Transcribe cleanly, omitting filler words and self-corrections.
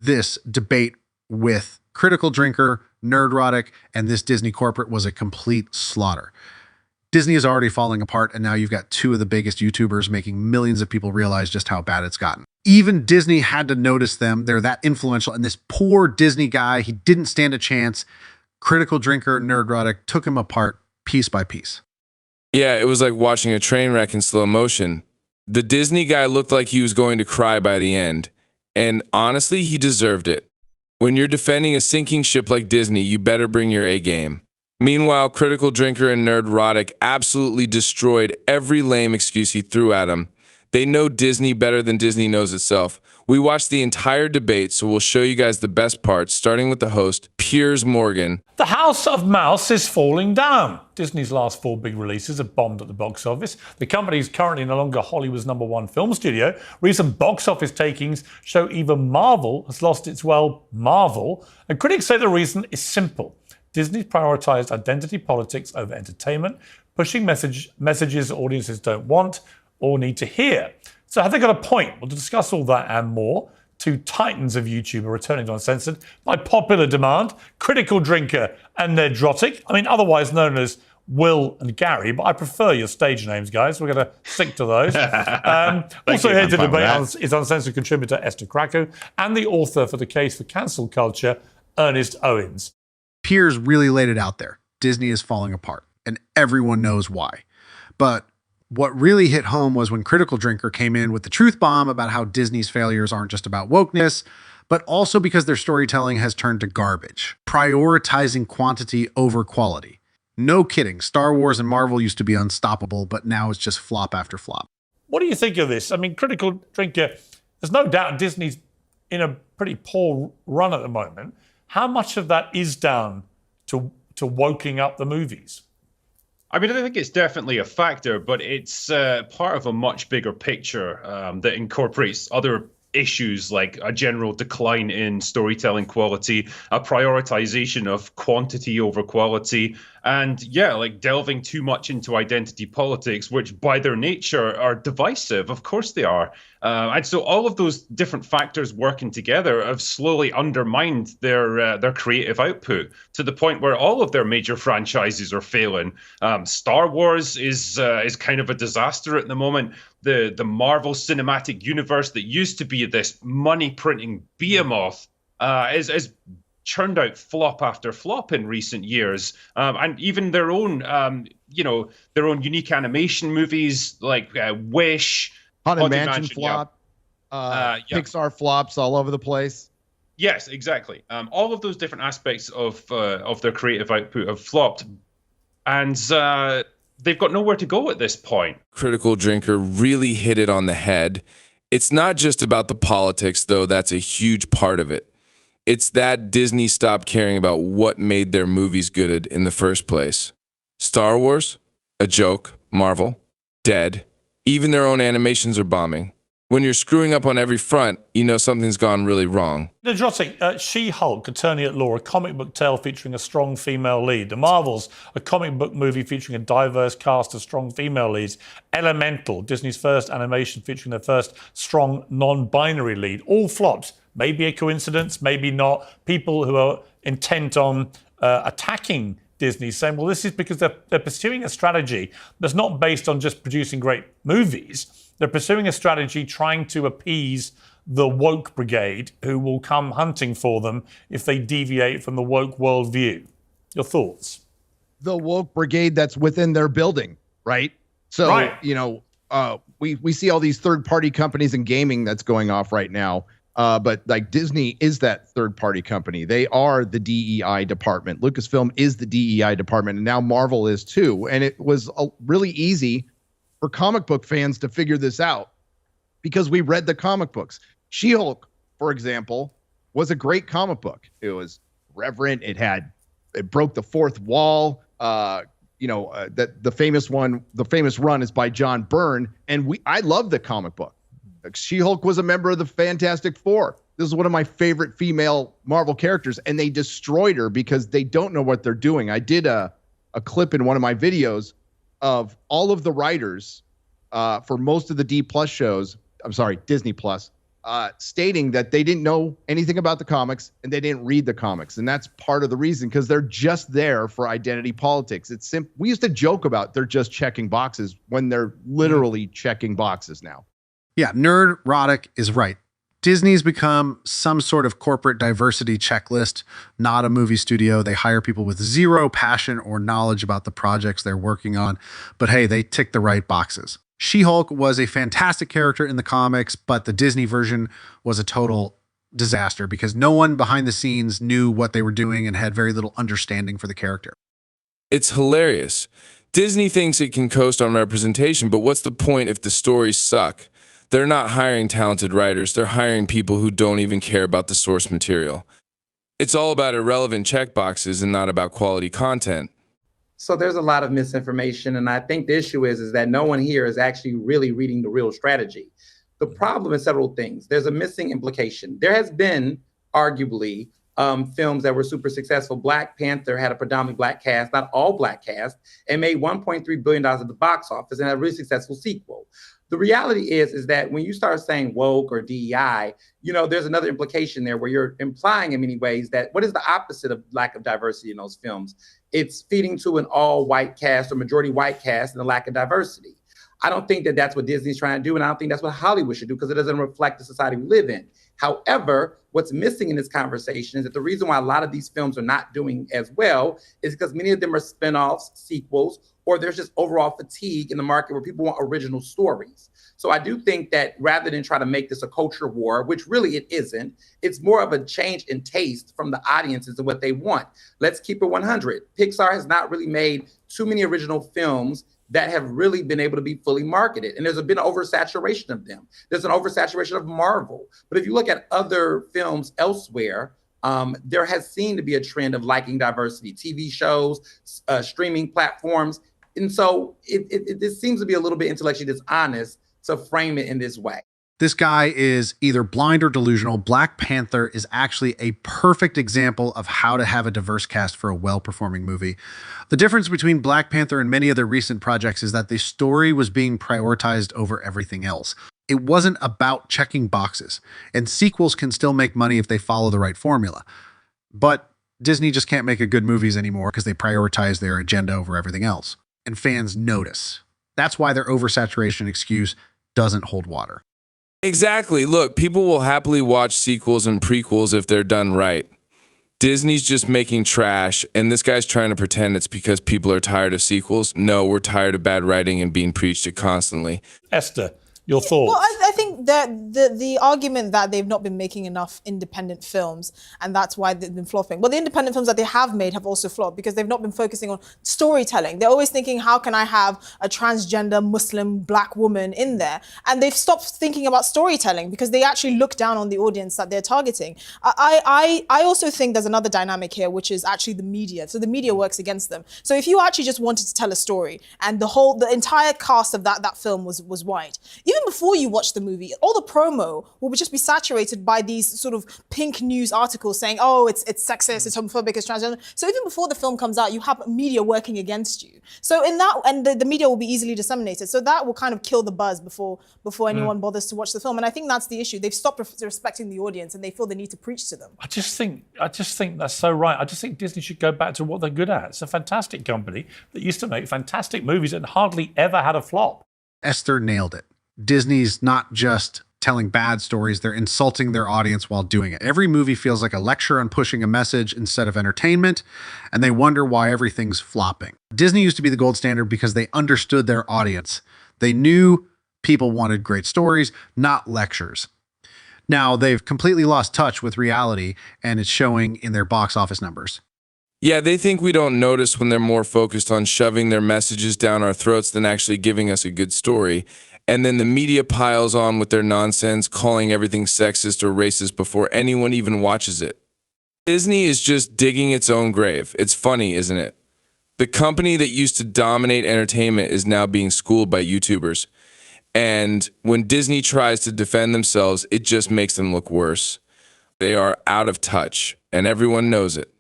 this debate with Critical Drinker, Nerdrotic, and this Disney corporate was a complete slaughter. Disney is already falling apart, and now you've got two of the biggest YouTubers making millions of people realize just how bad it's gotten. Even Disney had to notice them. They're that influential, and this poor Disney guy, he didn't stand a chance. Critical Drinker, Nerdrotic took him apart piece by piece. Yeah, it was like watching a train wreck in slow motion. The Disney guy looked like he was going to cry by the end, and honestly, he deserved it. When you're defending a sinking ship like Disney, you better bring your A game. Meanwhile, Critical Drinker and Nerdrotic absolutely destroyed every lame excuse he threw at him. They know Disney better than Disney knows itself. We watched the entire debate, so we'll show you guys the best parts, starting with the host, Piers Morgan. The House of Mouse is falling down. Disney's last 4 big releases have bombed at the box office. The company is currently no longer Hollywood's #1 film studio. Recent box office takings show even Marvel has lost its, Marvel. And critics say the reason is simple. Disney's prioritized identity politics over entertainment, pushing messages audiences don't want or need to hear. So have they got a point? Well, to discuss all that and more, two titans of YouTube are returning to Uncensored by popular demand, Critical Drinker and Nerdrotic. I mean, otherwise known as Will and Gary, but I prefer your stage names, guys. We're going to stick to those. Also here to debate is Uncensored contributor Esther Krakow and the author for The Case for Cancel Culture, Ernest Owens. Piers really laid it out there. Disney is falling apart, and everyone knows why. But what really hit home was when Critical Drinker came in with the truth bomb about how Disney's failures aren't just about wokeness, but also because their storytelling has turned to garbage, prioritizing quantity over quality. No kidding, Star Wars and Marvel used to be unstoppable, but now it's just flop after flop. What do you think of this? I mean, Critical Drinker, there's no doubt Disney's in a pretty poor run at the moment. How much of that is down to woking up the movies? I mean, I think it's definitely a factor, but it's part of a much bigger picture that incorporates other issues like a general decline in storytelling quality, a prioritization of quantity over quality, and like delving too much into identity politics, which by their nature are divisive. Of course they are. And so all of those different factors working together have slowly undermined their creative output to the point where all of their major franchises are failing. Star Wars is kind of a disaster at the moment. The Marvel Cinematic Universe that used to be this money printing behemoth is churned out flop after flop in recent years, and even their own unique animation movies like Wish, Haunted Mansion flop, Pixar flops all over the place. Yes, exactly. All of those different aspects of their creative output have flopped, and they've got nowhere to go at this point. Critical Drinker really hit it on the head. It's not just about the politics, though. That's a huge part of it. It's that Disney stopped caring about what made their movies good in the first place. Star Wars, a joke. Marvel, dead. Even their own animations are bombing. When you're screwing up on every front, you know something's gone really wrong. Nerdrotic, She-Hulk, Attorney at Law, a comic book tale featuring a strong female lead. The Marvels, a comic book movie featuring a diverse cast of strong female leads. Elemental, Disney's first animation featuring their first strong non-binary lead. All flops. Maybe a coincidence, maybe not. People who are intent on attacking Disney saying, well, this is because they're pursuing a strategy that's not based on just producing great movies. They're pursuing a strategy trying to appease the woke brigade who will come hunting for them if they deviate from the woke worldview. Your thoughts? The woke brigade that's within their building, right? So, right. We see all these third-party companies in gaming that's going off right now. But like Disney is that third-party company. They are the DEI department. Lucasfilm is the DEI department, and now Marvel is too. And it was really easy for comic book fans to figure this out because we read the comic books. She-Hulk, for example, was a great comic book. It was reverent. It broke the fourth wall. That the famous run is by John Byrne, and I love the comic book. She-Hulk was a member of the Fantastic Four. This is one of my favorite female Marvel characters, and they destroyed her because they don't know what they're doing. I did a clip in one of my videos of all of the writers for most of the Disney Plus stating that they didn't know anything about the comics and they didn't read the comics. And that's part of the reason, because they're just there for identity politics. It's simple. We used to joke about they're just checking boxes when they're literally checking boxes now. Yeah, Nerdrotic is right. Disney's become some sort of corporate diversity checklist, not a movie studio. They hire people with zero passion or knowledge about the projects they're working on. But hey, they tick the right boxes. She-Hulk was a fantastic character in the comics, but the Disney version was a total disaster because no one behind the scenes knew what they were doing and had very little understanding for the character. It's hilarious. Disney thinks it can coast on representation, but what's the point if the stories suck? They're not hiring talented writers. They're hiring people who don't even care about the source material. It's all about irrelevant checkboxes and not about quality content. So there's a lot of misinformation. And I think the issue is that no one here is actually really reading the real strategy. The problem is several things. There's a missing implication. There has been arguably films that were super successful. Black Panther had a predominantly Black cast, not all Black cast, and made $1.3 billion at the box office and had a really successful sequel. The reality is that when you start saying woke or DEI, there's another implication there where you're implying in many ways that what is the opposite of lack of diversity in those films? It's feeding to an all white cast or majority white cast and a lack of diversity. I don't think that that's what Disney's trying to do. And I don't think that's what Hollywood should do because it doesn't reflect the society we live in. However, what's missing in this conversation is that the reason why a lot of these films are not doing as well is because many of them are spinoffs, sequels, or there's just overall fatigue in the market where people want original stories. So I do think that rather than try to make this a culture war, which really it isn't, it's more of a change in taste from the audiences and what they want. Let's keep it 100. Pixar has not really made too many original films that have really been able to be fully marketed. And there's been an oversaturation of them. There's an oversaturation of Marvel. But if you look at other films elsewhere, there has seemed to be a trend of liking diversity, TV shows, streaming platforms. And so it seems to be a little bit intellectually dishonest to frame it in this way. This guy is either blind or delusional. Black Panther is actually a perfect example of how to have a diverse cast for a well-performing movie. The difference between Black Panther and many other recent projects is that the story was being prioritized over everything else. It wasn't about checking boxes, and sequels can still make money if they follow the right formula. But Disney just can't make good movies anymore because they prioritize their agenda over everything else. And fans notice. That's why their oversaturation excuse doesn't hold water. Exactly. Look, people will happily watch sequels and prequels if they're done right. Disney's just making trash, and this guy's trying to pretend it's because people are tired of sequels. No, we're tired of bad writing and being preached to constantly. Esther, your thoughts? Well, I think that the argument that they've not been making enough independent films and that's why they've been flopping. Well, the independent films that they have made have also flopped because they've not been focusing on storytelling. They're always thinking, how can I have a transgender Muslim Black woman in there? And they've stopped thinking about storytelling because they actually look down on the audience that they're targeting. I also think there's another dynamic here, which is actually the media. So the media works against them. So if you actually just wanted to tell a story and the entire cast of that film was white, even before you watch the movie, all the promo will just be saturated by these sort of pink news articles saying, oh, it's sexist, it's homophobic, it's transgender. So even before the film comes out, you have media working against you. So in that, and the media will be easily disseminated. So that will kind of kill the buzz before anyone bothers to watch the film. And I think that's the issue. They've stopped respecting the audience and they feel the need to preach to them. I just think that's so right. I just think Disney should go back to what they're good at. It's a fantastic company that used to make fantastic movies and hardly ever had a flop. Esther nailed it. Disney's not just telling bad stories, they're insulting their audience while doing it. Every movie feels like a lecture on pushing a message instead of entertainment, and they wonder why everything's flopping. Disney used to be the gold standard because they understood their audience. They knew people wanted great stories, not lectures. Now, they've completely lost touch with reality, and it's showing in their box office numbers. Yeah, they think we don't notice when they're more focused on shoving their messages down our throats than actually giving us a good story. And then the media piles on with their nonsense, calling everything sexist or racist before anyone even watches it. Disney is just digging its own grave. It's funny, isn't it? The company that used to dominate entertainment is now being schooled by YouTubers. And when Disney tries to defend themselves, it just makes them look worse. They are out of touch, and everyone knows it.